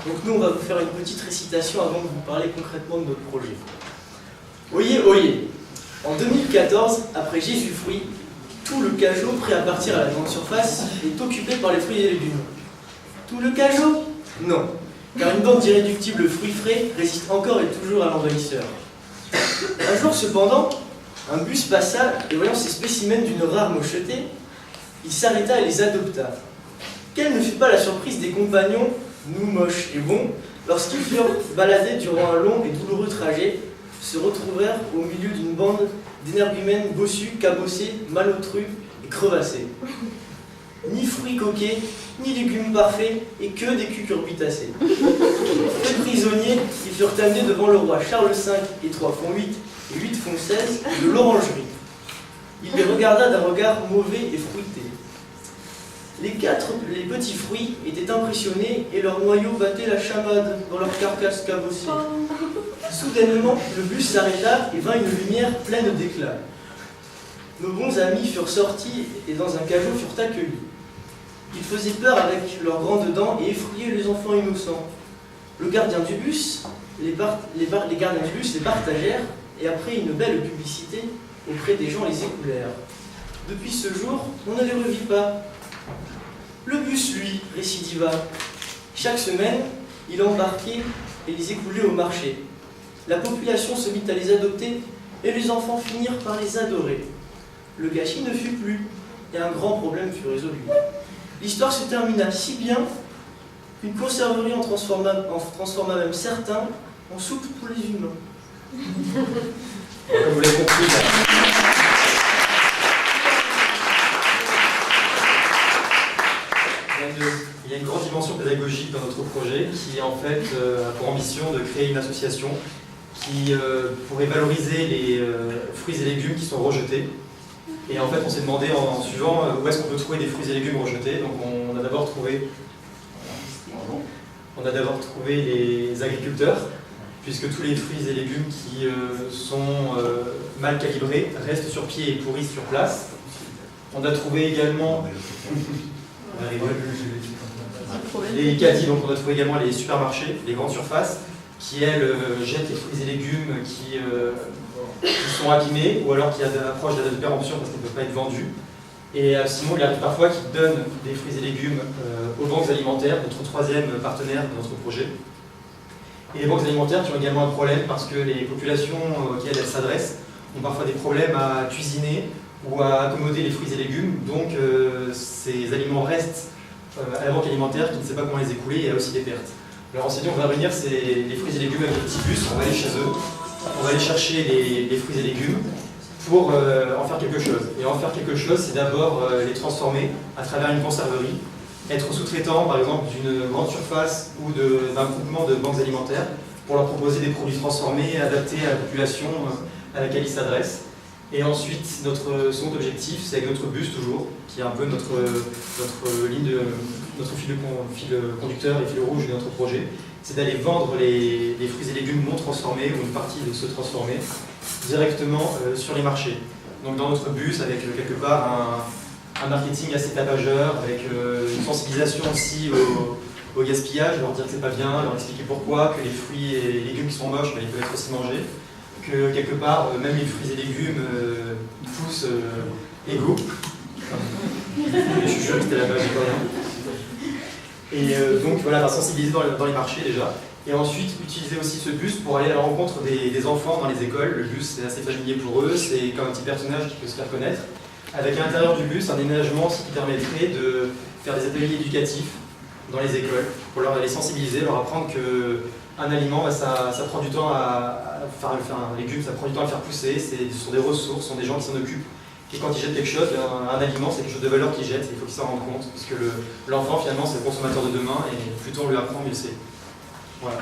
Donc nous, on va vous faire une petite récitation avant de vous parler concrètement de notre projet. Oyez, oyez. En 2014, après Jésus fruits, tout le cajot prêt à partir à la grande surface est occupé par les fruits et légumes. Tout le cajot? Non, car une bande d'irréductibles fruits frais résiste encore et toujours à l'envahisseur. Un jour cependant, un bus passa et voyant ces spécimens d'une rare mocheté, il s'arrêta et les adopta. Quelle ne fut pas la surprise des compagnons, nous moches et bons, lorsqu'ils furent baladés durant un long et douloureux trajet, se retrouvèrent au milieu d'une bande d'énergumènes bossus, cabossés, malotrus et crevassés. Ni fruits coquets, ni légumes parfaits, et que des cucurbitacées. Faits prisonniers, ils furent amenés devant le roi Charles V et 3 font 8 et 8 font 16 de l'orangerie. Il les regarda d'un regard mauvais et fruité. Les petits fruits étaient impressionnés et leurs noyaux battaient la chamade dans leur carcasse cabossée. Soudainement, le bus s'arrêta et vint une lumière pleine d'éclat. Nos bons amis furent sortis et dans un cajot furent accueillis. Ils faisaient peur avec leurs grandes dents et effrayaient les enfants innocents. Le gardien du bus, les gardiens du bus les partagèrent et après une belle publicité auprès des gens les écoulèrent. Depuis ce jour, on ne les revit pas. Le bus, lui, récidiva. Chaque semaine, il embarquait et les écoulait au marché. La population se mit à les adopter et les enfants finirent par les adorer. Le gâchis ne fut plus et un grand problème fut résolu. L'histoire se termina si bien qu'une conserverie en transforma même certains en soupe pour les humains. Comme vous l'avez compris, il y a une grande dimension pédagogique dans notre projet qui en fait a pour ambition de créer une association qui pourrait valoriser les fruits et légumes qui sont rejetés. Et en fait, on s'est demandé en suivant où est-ce qu'on peut trouver des fruits et légumes rejetés. Donc on a d'abord trouvé les agriculteurs, puisque tous les fruits et légumes qui sont mal calibrés restent sur pied et pourrissent sur place. On a trouvé également les caddies, donc on a trouvé également les supermarchés, les grandes surfaces, qui elles jettent les fruits et légumes qui sont abîmés ou alors qui approchent de la date de péremption parce qu'ils ne peuvent pas être vendus. Et sinon, il arrive parfois qu'ils donnent des fruits et légumes aux banques alimentaires, notre troisième partenaire de notre projet. Et les banques alimentaires qui ont également un problème parce que les populations auxquelles elles s'adressent ont parfois des problèmes à cuisiner ou à accommoder les fruits et légumes. Donc ces aliments restent à la banque alimentaire qui ne sait pas comment les écouler et il y a aussi des pertes. Alors on s'est dit on va réunir les fruits et légumes avec des petits bus, on va aller chez eux, on va aller chercher les fruits et légumes pour en faire quelque chose. Et en faire quelque chose, c'est d'abord les transformer à travers une conserverie, être sous-traitant par exemple d'une grande surface ou d'un groupement de banques alimentaires pour leur proposer des produits transformés, adaptés à la population à laquelle ils s'adressent. Et ensuite, notre second objectif, c'est avec notre bus toujours, qui est un peu notre fil conducteur et fil rouge de notre projet, c'est d'aller vendre les fruits et légumes non transformés ou une partie de ceux transformés directement sur les marchés. Donc dans notre bus, avec quelque part un marketing assez tapageur, avec une sensibilisation aussi au gaspillage, leur dire que c'est pas bien, leur expliquer pourquoi, que les fruits et les légumes qui sont moches, ils peuvent être aussi mangés, que quelque part, même les fruits et légumes poussent égaux. Je suis sûr que c'était la base du rien. Et donc voilà, sensibiliser dans les marchés déjà. Et ensuite, utiliser aussi ce bus pour aller à la rencontre des enfants dans les écoles. Le bus, c'est assez familier pour eux, c'est comme un petit personnage qui peut se faire connaître. Avec à l'intérieur du bus, un déménagement qui permettrait de faire des ateliers éducatifs dans les écoles, pour les sensibiliser, leur apprendre qu'un aliment, ça prend du temps à faire un légume, ça prend du temps à le faire pousser, ce sont des ressources, ce sont des gens qui s'en occupent. Et quand ils jettent quelque chose, un aliment, c'est quelque chose de valeur qu'ils jettent, il faut qu'ils s'en rendent compte, parce que l'enfant, finalement, c'est le consommateur de demain, et plus tôt on lui apprend, mieux c'est. Voilà.